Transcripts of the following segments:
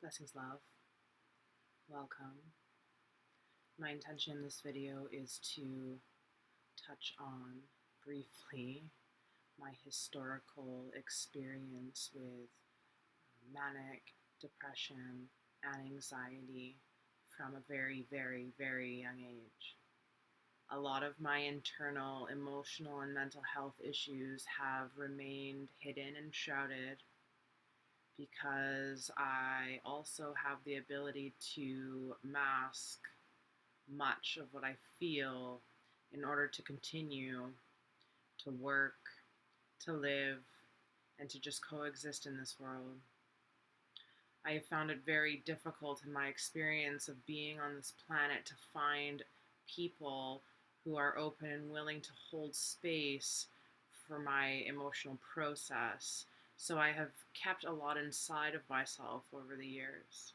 Blessings, love. Welcome. My intention in this video is to touch on briefly my historical experience with manic, depression, and anxiety from a very, very, very young age. A lot of my internal emotional and mental health issues have remained hidden and shrouded because I also have the ability to mask much of what I feel in order to continue to work, to live, and to just coexist in this world. I have found it very difficult in my experience of being on this planet to find people who are open and willing to hold space for my emotional process. So I have kept a lot inside of myself over the years.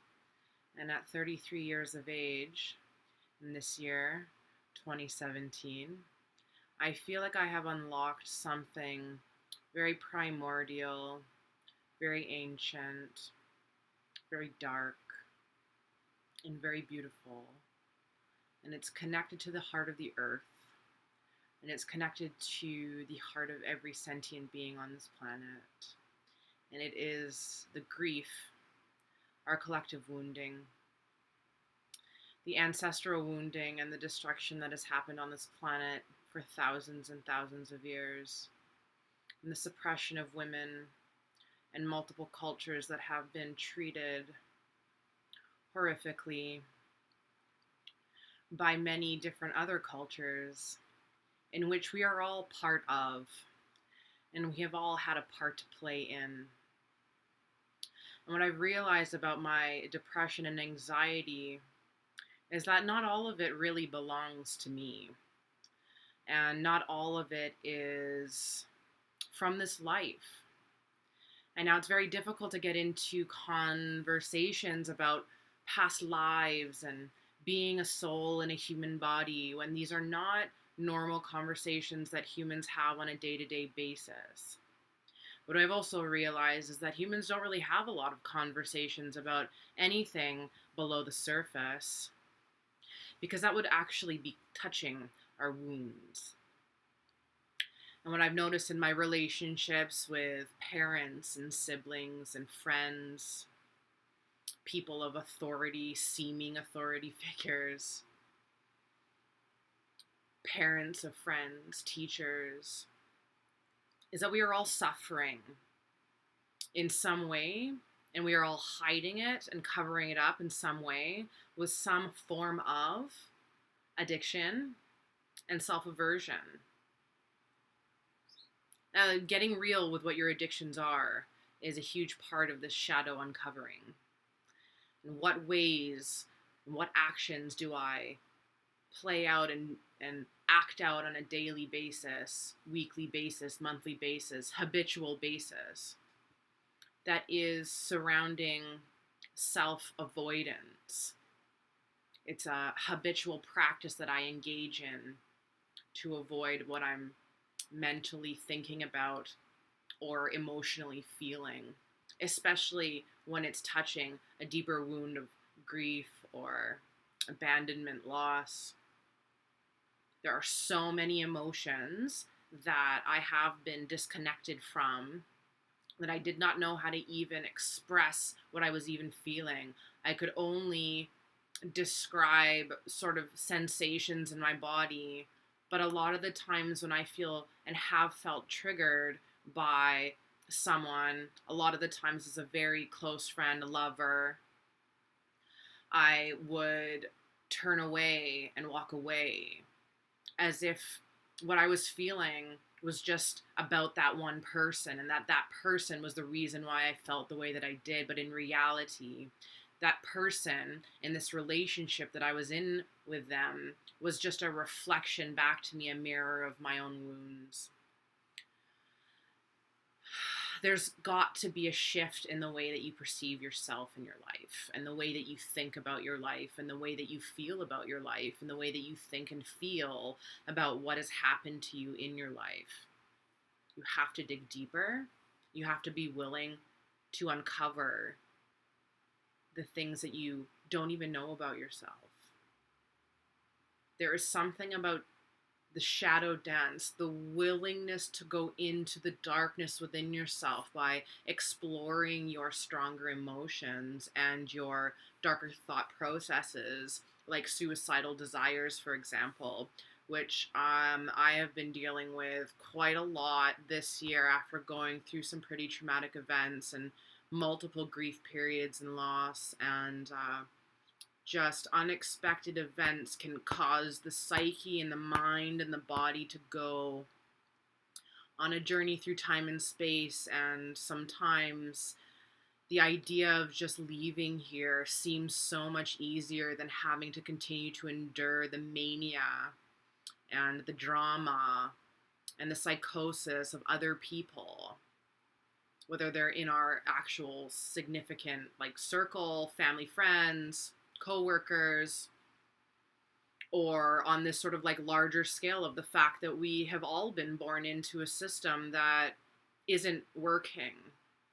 And at 33 years of age, in this year, 2017, I feel like I have unlocked something very primordial, very ancient, very dark, and very beautiful. And it's connected to the heart of the earth. And it's connected to the heart of every sentient being on this planet. And it is the grief, our collective wounding, the ancestral wounding and the destruction that has happened on this planet for thousands and thousands of years, and the suppression of women and multiple cultures that have been treated horrifically by many different other cultures in which we are all part of, and we have all had a part to play in. And what I've realized about my depression and anxiety is that not all of it really belongs to me. And not all of it is from this life. And now it's very difficult to get into conversations about past lives and being a soul in a human body when these are not normal conversations that humans have on a day-to-day basis. What I've also realized is that humans don't really have a lot of conversations about anything below the surface, because that would actually be touching our wounds. And what I've noticed in my relationships with parents and siblings and friends, people of authority, seeming authority figures, parents of friends, teachers, is that we are all suffering in some way, and we are all hiding it and covering it up in some way with some form of addiction and self-aversion. Getting real with what your addictions are is a huge part of this shadow uncovering. In what ways, and what actions do I play out and act out on a daily basis, weekly basis, monthly basis, habitual basis that is surrounding self-avoidance? It's a habitual practice that I engage in to avoid what I'm mentally thinking about or emotionally feeling, especially when it's touching a deeper wound of grief or abandonment, loss. There are so many emotions that I have been disconnected from that I did not know how to even express what I was even feeling. I could only describe sort of sensations in my body, but a lot of the times when I feel and have felt triggered by someone, a lot of the times as a very close friend, a lover, I would turn away and walk away as if what I was feeling was just about that one person, and that person was the reason why I felt the way that I did. But in reality, that person in this relationship that I was in with them was just a reflection back to me, a mirror of my own wounds. There's got to be a shift in the way that you perceive yourself in your life, and the way that you think about your life, and the way that you feel about your life, and the way that you think and feel about what has happened to you in your life. You have to dig deeper. You have to be willing to uncover the things that you don't even know about yourself. There is something about the shadow dance, the willingness to go into the darkness within yourself by exploring your stronger emotions and your darker thought processes, like suicidal desires, for example, which I have been dealing with quite a lot this year after going through some pretty traumatic events and multiple grief periods and loss, and just unexpected events can cause the psyche and the mind and the body to go on a journey through time and space. And sometimes the idea of just leaving here seems so much easier than having to continue to endure the mania and the drama and the psychosis of other people, whether they're in our actual significant like circle, family, friends, co-workers, or on this sort of like larger scale of the fact that we have all been born into a system that isn't working,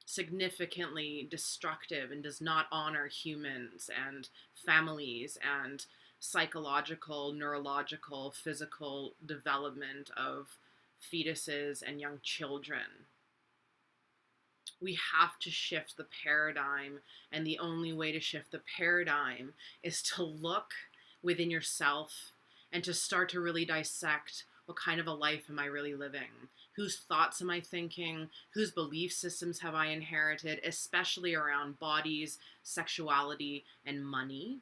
significantly destructive, and does not honor humans and families and psychological, neurological, physical development of fetuses and young children. We have to shift the paradigm, and the only way to shift the paradigm is to look within yourself and to start to really dissect what kind of a life am I really living? Whose thoughts am I thinking? Whose belief systems have I inherited, especially around bodies, sexuality, and money?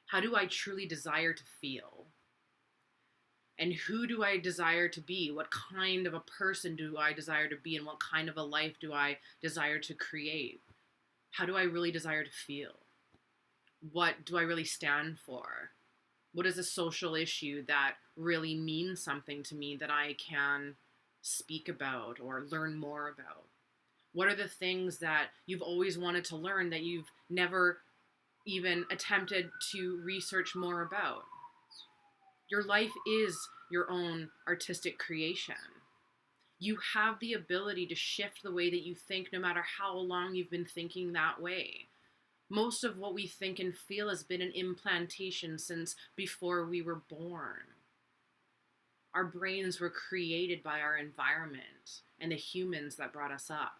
How do I truly desire to feel? And who do I desire to be? What kind of a person do I desire to be? And what kind of a life do I desire to create? How do I really desire to feel? What do I really stand for? What is a social issue that really means something to me that I can speak about or learn more about? What are the things that you've always wanted to learn that you've never even attempted to research more about? Your life is your own artistic creation. You have the ability to shift the way that you think no matter how long you've been thinking that way. Most of what we think and feel has been an implantation since before we were born. Our brains were created by our environment and the humans that brought us up.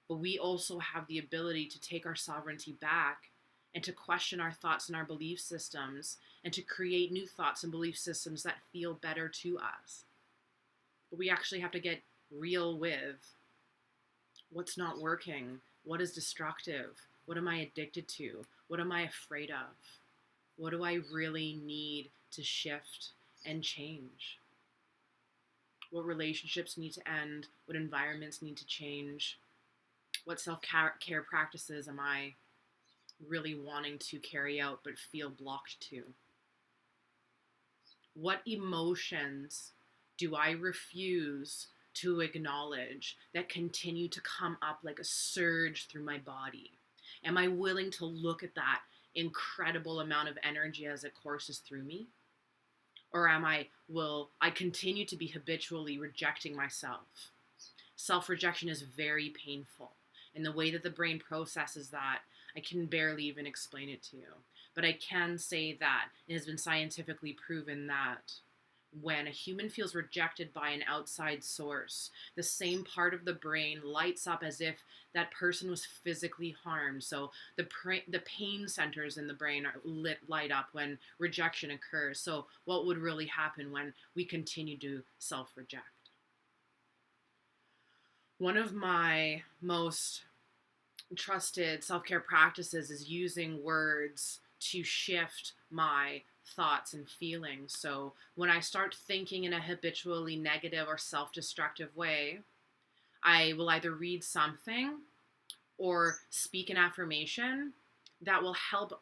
But we also have the ability to take our sovereignty back and to question our thoughts and our belief systems and to create new thoughts and belief systems that feel better to us. But we actually have to get real with what's not working, what is destructive, what am I addicted to, what am I afraid of, what do I really need to shift and change, what relationships need to end, what environments need to change, what self-care practices am I really wanting to carry out but feel blocked to? What emotions do I refuse to acknowledge that continue to come up like a surge through my body? Am I willing to look at that incredible amount of energy as it courses through me? Or will I continue to be habitually rejecting myself? Self-rejection is very painful. And the way that the brain processes that, I can barely even explain it to you. But I can say that it has been scientifically proven that when a human feels rejected by an outside source, the same part of the brain lights up as if that person was physically harmed. So the pain centers in the brain are light up when rejection occurs. So what would really happen when we continue to self-reject? One of my most trusted self-care practices is using words to shift my thoughts and feelings. So when I start thinking in a habitually negative or self-destructive way, I will either read something or speak an affirmation that will help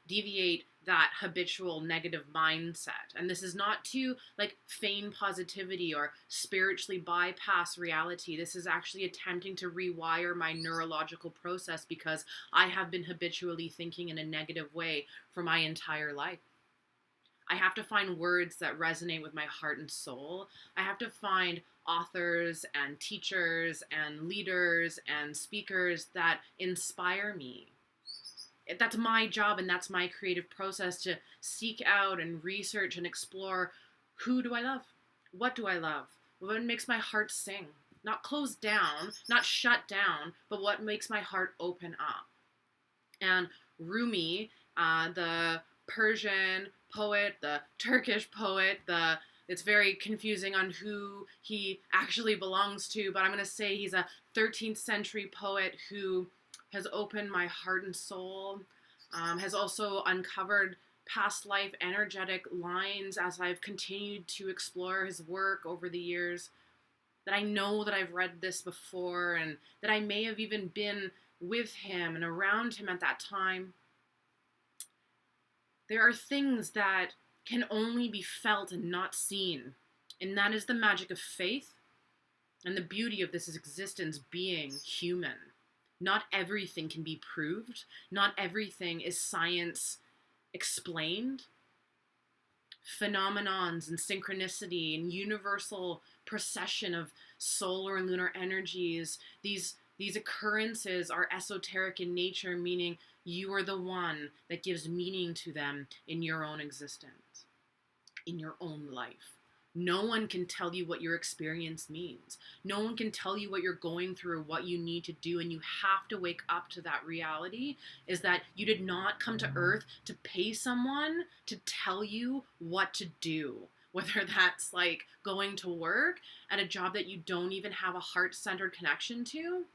deviate that habitual negative mindset. And this is not to like feign positivity or spiritually bypass reality. This is actually attempting to rewire my neurological process because I have been habitually thinking in a negative way for my entire life. I have to find words that resonate with my heart and soul. I have to find authors and teachers and leaders and speakers that inspire me. That's my job, and that's my creative process, to seek out and research and explore, who do I love? What do I love? What makes my heart sing? Not close down, not shut down, but what makes my heart open up. And Rumi, the Persian poet, the Turkish poet, it's very confusing on who he actually belongs to, but I'm going to say he's a 13th century poet who has opened my heart and soul, has also uncovered past life energetic lines as I've continued to explore his work over the years, that I know that I've read this before and that I may have even been with him and around him at that time. There are things that can only be felt and not seen, and that is the magic of faith and the beauty of this existence being human. Not everything can be proved. Not everything is science explained. Phenomenons and synchronicity and universal procession of solar and lunar energies, these occurrences are esoteric in nature, meaning you are the one that gives meaning to them in your own existence, in your own life. No one can tell you what your experience means. No one can tell you what you're going through, what you need to do, and you have to wake up to that reality, is that you did not come to Earth to pay someone to tell you what to do. Whether that's like going to work at a job that you don't even have a heart-centered connection to,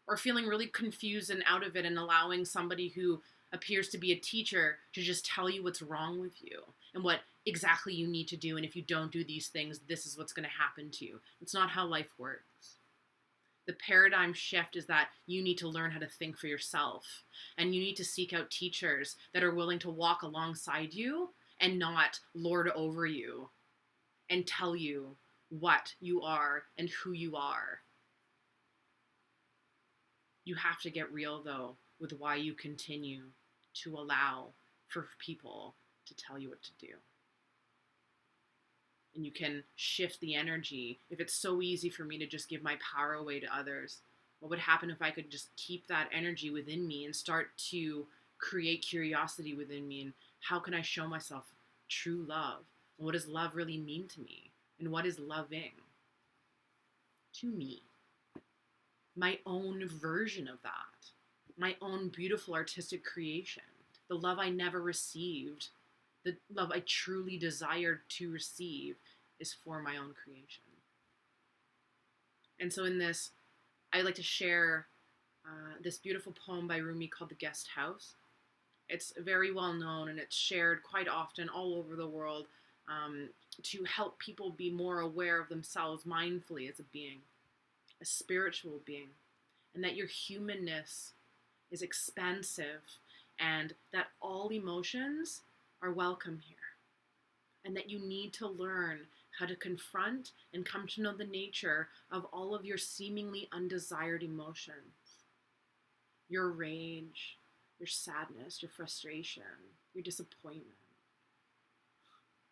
or feeling really confused and out of it and allowing somebody who appears to be a teacher to just tell you what's wrong with you and what exactly you need to do, and if you don't do these things, this is what's going to happen to you. It's not how life works. The paradigm shift is that you need to learn how to think for yourself, and you need to seek out teachers that are willing to walk alongside you and not lord over you and tell you what you are and who you are. You have to get real, though, with why you continue to allow for people to tell you what to do. And you can shift the energy. If it's so easy for me to just give my power away to others, what would happen if I could just keep that energy within me and start to create curiosity within me? And how can I show myself true love? And what does love really mean to me? And what is loving to me? My own version of that. My own beautiful artistic creation. The love I never received. The love I truly desired to receive is for my own creation. And so in this, I like to share this beautiful poem by Rumi called The Guesthouse. It's very well known and it's shared quite often all over the world to help people be more aware of themselves mindfully as a being, a spiritual being, and that your humanness is expansive and that all emotions are welcome here, and that you need to learn how to confront and come to know the nature of all of your seemingly undesired emotions. Your rage, your sadness, your frustration, your disappointment,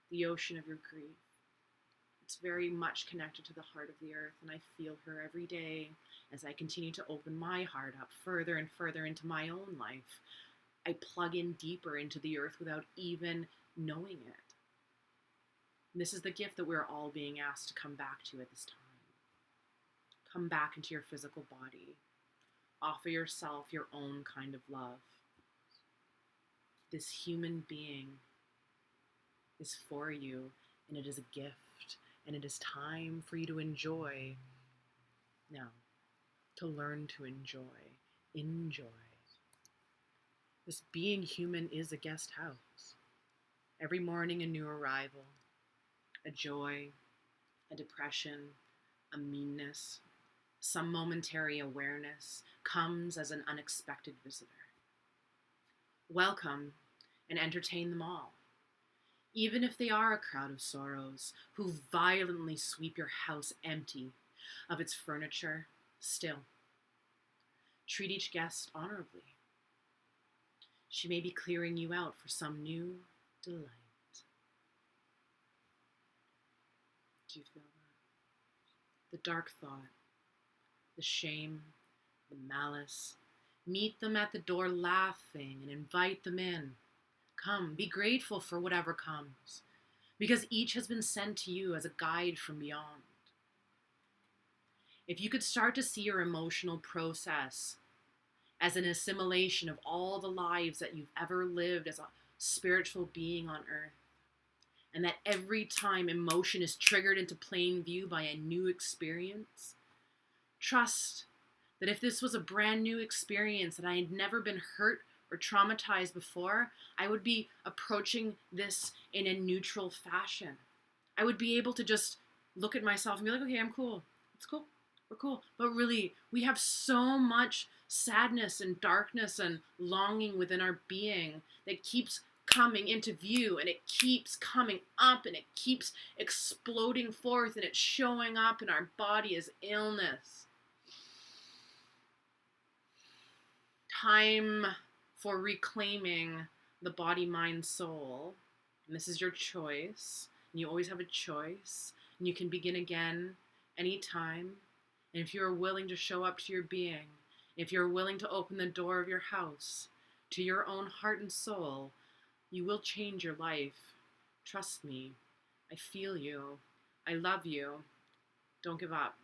the ocean of your grief. It's very much connected to the heart of the earth, and I feel her every day as I continue to open my heart up further and further into my own life. I plug in deeper into the earth without even knowing it. And this is the gift that we're all being asked to come back to at this time. Come back into your physical body. Offer yourself your own kind of love. This human being is for you, and it is a gift, and it is time for you to enjoy. Now, to learn to enjoy. Enjoy. This being human is a guest house. Every morning a new arrival, a joy, a depression, a meanness, some momentary awareness comes as an unexpected visitor. Welcome and entertain them all, even if they are a crowd of sorrows who violently sweep your house empty of its furniture. Still, treat each guest honorably. She may be clearing you out for some new, delight. Do you feel that? The dark thought, the shame, the malice. Meet them at the door laughing and invite them in. Come, be grateful for whatever comes, because each has been sent to you as a guide from beyond. If you could start to see your emotional process as an assimilation of all the lives that you've ever lived as a spiritual being on earth, and that every time emotion is triggered into plain view by a new experience, trust that if this was a brand new experience that I had never been hurt or traumatized before, I would be approaching this in a neutral fashion. I would be able to just look at myself and be like, okay, I'm cool. It's cool. We're cool. But really, we have so much sadness and darkness and longing within our being that keeps coming into view, and it keeps coming up, and it keeps exploding forth, and it's showing up in our body as illness. Time for reclaiming the body, mind, soul. And this is your choice. And you always have a choice. And you can begin again anytime. And if you're willing to show up to your being, if you're willing to open the door of your house to your own heart and soul, you will change your life. Trust me. I feel you. I love you. Don't give up.